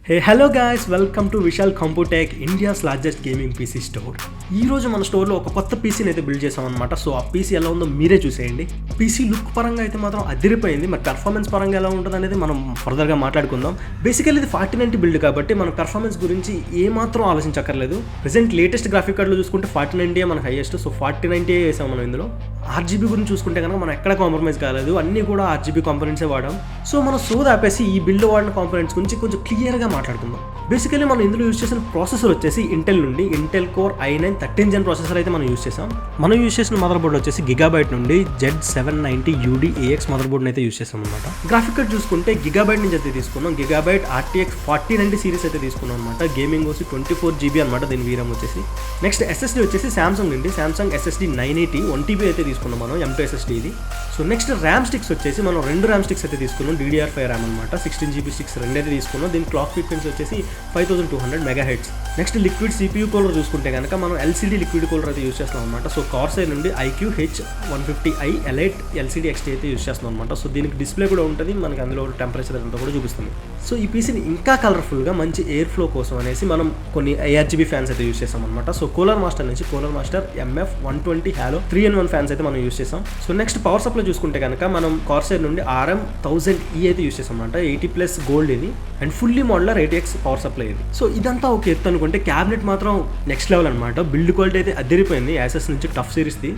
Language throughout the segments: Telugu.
Hey, hello guys, welcome to Vishal Computech, India's largest gaming PC store. ఈ రోజు మన స్టోర్ లో ఒక కొత్త పీసీని అయితే బిల్డ్ చేసాం అన్నమాట. సో ఆ పీసీ ఎలా ఉందో మీరే చూసేయండి. పీసీ లుక్ పరంగా అయితే మాత్రం అదిరిపోయింది. మరి పెర్ఫార్మెన్స్ పరంగా ఎలా ఉంటుంది అనేది మనం ఫర్దర్ గా మాట్లాడుకుందాం. బేసికల్లీ ఇది 4090 బిల్డ్ కాబట్టి మన పెర్ఫార్మెన్స్ గురించి ఏ మాత్రం ఆలోచించక్కర్లేదు. ప్రెజెంట్ లేటెస్ట్ గ్రాఫిక్ కార్డ్ లో చూసుకుంటే 4090 మనకు హైయెస్ట్. సో 4090 వేసాం మనం ఇందులో. ఆర్జీబీ గురించి చూసుకుంటే కనుక మనం ఎక్కడ కాంప్రమైజ్ కాలేదు, అన్నీ కూడా ఆర్జీబీ కాంపోనెంట్సే వాడాం. సో మనం సోది ఆపేసి ఈ బిల్డ్ వాడిన కాంపోనెంట్స్ గురించి కొంచెం క్లియర్గా మాట్లాడుకుందాం. బేసికల్లీ మనం ఇందులో యూస్ చేసిన ప్రాసెసర్ వచ్చేసి ఇంటెల్ నుండి Intel core i9 13th gen processor అయితే మనం యూస్ చేసాం. మనం యూస్ చేసిన మదర్ బోర్డ్ వచ్చేసి గిగాబైట్ నుండి Z790 UD AX మదర్ బోర్డ్ని అయితే యూస్ చేసాం అనమాట. గ్రాఫిక్ కార్డ్ చూసుకుంటే గిగాబైట్ నుంచి అయితే తీసుకున్నాం. గిగాబైట్ RTX 4090 సిరీస్ అయితే తీసుకున్నాం అనమాట. గేమింగ్ వచ్చి 24GB అనమాట దీని వీరం వచ్చేసి. నెక్స్ట్ SSD వచ్చేసి సామ్సంగ్ నుండి సామ్సంగ్ SSD 980 1TB అయితే తీసుకున్నాం మనం, M2 SSD ఇది. సో నెక్స్ట్ ర్యామ్ స్టిక్స్ వచ్చేసి మనం 2 ర్యామ్ స్టిక్స్ అయితే తీసుకున్నాం. DDR5 ర్యామ్ అనమాట. 16GB స్టిక్స్ 2 అయితే తీసుకున్నాం. దీని క్లాక్ ఫ్రీక్వెన్సీ వచ్చేసి 5200 MHz. Next liquid CPU cooler చూసుకుంటే కనుక మనం LCD లిక్విడ్ కూలర్ అయితే యూస్ చేస్తాం అనమాట. సో CORSAIR నుండి iCUE H150i Elite LCD XT అయితే యూస్ చేస్తాం అనమాట. సో దీనికి డిస్ప్లే కూడా ఉంటుంది, మనకి అందులో టెంపరేచర్ అంతా కూడా చూపిస్తుంది. సో ఈ పీసీని ఇంకా కలర్ఫుల్గా మంచి ఎయిర్ ఫ్లో కోసం అనేసి మనం కొన్ని ARGB ఫ్యాన్స్ అయితే యూస్ చేస్తాం అనమాట. సో కూలర్ మాస్టర్ నుంచి cooler master MF120 Halo 3-in-1 fans అయితే మనం యూస్ చేస్తాం. సో నెక్స్ట్ పవర్ సప్లై చూసుకుంటే కనుక మనం CORSAIR నుండి RM1000E అయితే యూస్ చేస్తాం అనమాట. 80+ గోల్డ్ ఇది and fully modular ATX power supply ఇది. సో ఇదంతా ఒక ఎత్తు అనుకుంటే క్యాబినెట్ మాత్రం నెక్స్ట్ లెవెల్ అనమాట. బిల్డ్ క్వాలిటీ అయితే అదిరిపోయింది. ASUS నుంచి టఫ్ సిరీస్ది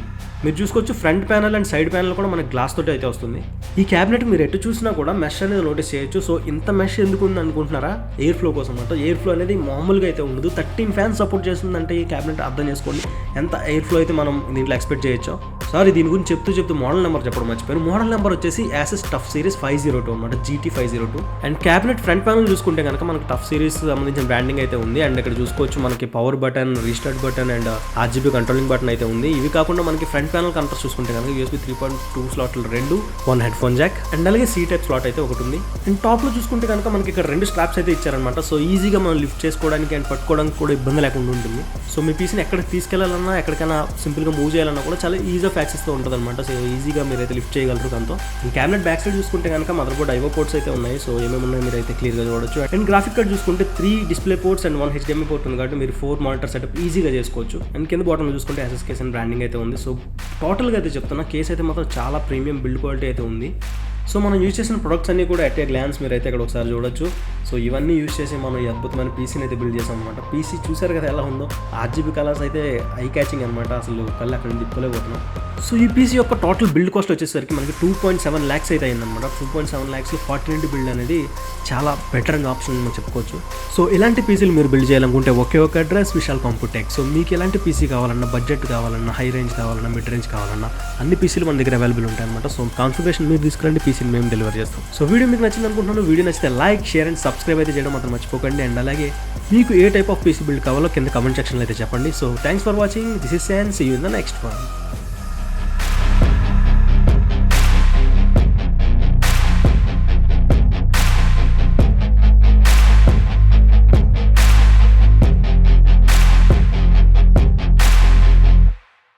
మీరు చూసుకోవచ్చు. Front panel and side panel కూడా మనకి గ్లాస్ తోటి అయితే వస్తుంది. ఈ క్యాబినెట్ మీరు ఎటు చూసినా కూడా మెష్ అనేది నోటీస్ చేయొచ్చు. సో ఇంత మెష్ ఎందుకు ఉంది అనుకుంటున్నారా? ఎయిర్ ఫ్లో కోసం అనమాట. ఎయిర్ ఫ్లో అనేది మామూలుగా అయితే ఉండదు. 13 ఫ్యాన్స్ సపోర్ట్ చేస్తుందంటే ఈ క్యాబినెట్ అర్థం చేసుకోండి ఎంత ఎయిర్ ఫ్లో అయితే మనం దీంట్లో ఎక్స్పెక్ట్ చేయొచ్చో. సారీ, దీని గురించి చెప్తూ మోడల్ నెంబర్ చెప్పడం మర్చిపోయాను. మోడల్ నెంబర్ వచ్చేసి ASUS టఫ్ సిరీస్ 502 అనమాట, GT502. And cabinet front panel చూసుకుంటే కనుక మనకి టఫ్ సిరీస్ సంబంధించిన బ్రాండింగ్ అయితే ఉంది. అండ్ ఇక్కడ చూసుకోవచ్చు మనకి power button, restart button and RGB controlling button అయితే ఉంది. ఇవి కాకుండా మనకి ఫ్రంట్ ప్యానల్ కనెక్టర్స్ చూసుకుంటే కనుక USB 3.2 స్లాట్లు 2, 1 హెడ్ ఫోన్ జాక్ అండ్ అలాగే C టైప్ స్లాట్ అయితే ఒకటి ఉంది. అండ్ టాప్ లో చూసుకుంటే కనుక మనకి ఇక్కడ 2 స్ట్రాప్స్ అయితే ఇచ్చారనమాట. సో ఈజీగా మనం లిఫ్ట్ చేసుకోవడానికి అండ్ పట్టుకోవడానికి కూడా ఇబ్బంది లేకుండా ఉంటుంది. సో మీ పీసీని ఎక్కడికి తీసుకెళ్లాలన్నా, ఎక్కడికైనా సింపుల్గా మూవ్ చేయాలన్నా కూడా చాలా ఈజీ ఆఫ్ యాక్సెస్తో ఉంటుంది అనమాట. సో ఈజీగా మీరు అయితే లిఫ్ట్ చేయగలరు దాంతో. అండ్ క్యాబినెట్ బ్యాక్ సైడ్ చూసుకుంటే కనుక మదర్ బోర్డ్ IO పోర్ట్స్ అయితే ఉన్నాయి. సో ఏమేమి ఉన్నాయి మీరు అయితే క్లియర్గా చూడొచ్చు. అండ్ గ్రాఫిక్ కార్డ్ చూసుకుంటే 3 display ports and 1 HDMI port ఉంది కాబట్టి మీరు 4 మానిటర్ సెటప్ ఈజీగా చేసుకోవచ్చు. అండ్ కింద బాటంలో చూసుకుంటే ASUS కేస్ అండ్ బ్రాండింగ్ అయితే ఉంది. సో టోటల్గా అయితే చెప్తున్నా కేస్ అయితే మాత్రం చాలా ప్రీమియం బిల్డ్ క్వాలిటీ అయితే ఉంది. సో మనం యూజ్ చేసిన ప్రొడక్ట్స్ అన్నీ కూడా అట్ ఏ గ్లాన్స్ మీరు అయితే ఇక్కడ ఒకసారి చూడొచ్చు. సో ఇవన్నీ యూజ్ చేసి మనం ఈ అద్భుతమైన పీసీని అయితే బిల్డ్ చేసాం అనమాట. పీసీ చూసారు కదా ఎలా ఉందో. RGB కలర్స్ అయితే ఐ క్యాచింగ్ అనమాట. అసలు కళ్ళు అక్కడ తిప్పుకోలేకపోతున్నాం. సో ఈ పీసీ యొక్క టోటల్ బిల్డ్ కాస్ట్ వచ్చేసరికి మనకి 2.7 lakhs అయితే అయిందనమాట. 2.7 lakhsలో 4090 బిల్డ్ అనేది చాలా బెటర్ అండ్ ఆప్షన్ మనం చెప్పుకోవచ్చు. సో ఇలాంటి పీసీలు మీరు బిల్డ్ చేయాలనుకుంటే ఒకే ఒక అడ్రస్ విశాల్ కంప్యూటెక్. సో మీకు ఎలాంటి పీసీ కావాలన్నా, బడ్జెట్ కావాలన్నా, హై రేంజ్ కావాలన్నా, మిడ్ రేంజ్ కావాలన్నా అన్ని పీసీలు మన దగ్గర అవైలబుల్ ఉంటాయి అనమాట. సో కాన్ఫిగరేషన్ మీరు తీసుకురండి, పీసీని మేము డెలివర్ చేస్తాం. సో వీడియో మీకు నచ్చింది అనుకుంటున్నాను. వీడియో నచ్చితే లైక్, షేర్ అండ్ సబ్స్క్రైబ్ అయితే చేయడం మాత్రం మర్చిపోకండి. అండ్ అలాగే మీకు ఏ టైప్ ఆఫ్ పీసీ బిల్డ్ కావాలో కింద కమెంట్ సెక్షన్లో అయితే చెప్పండి. So thanks for watching. This is Shaan. See you in the next one.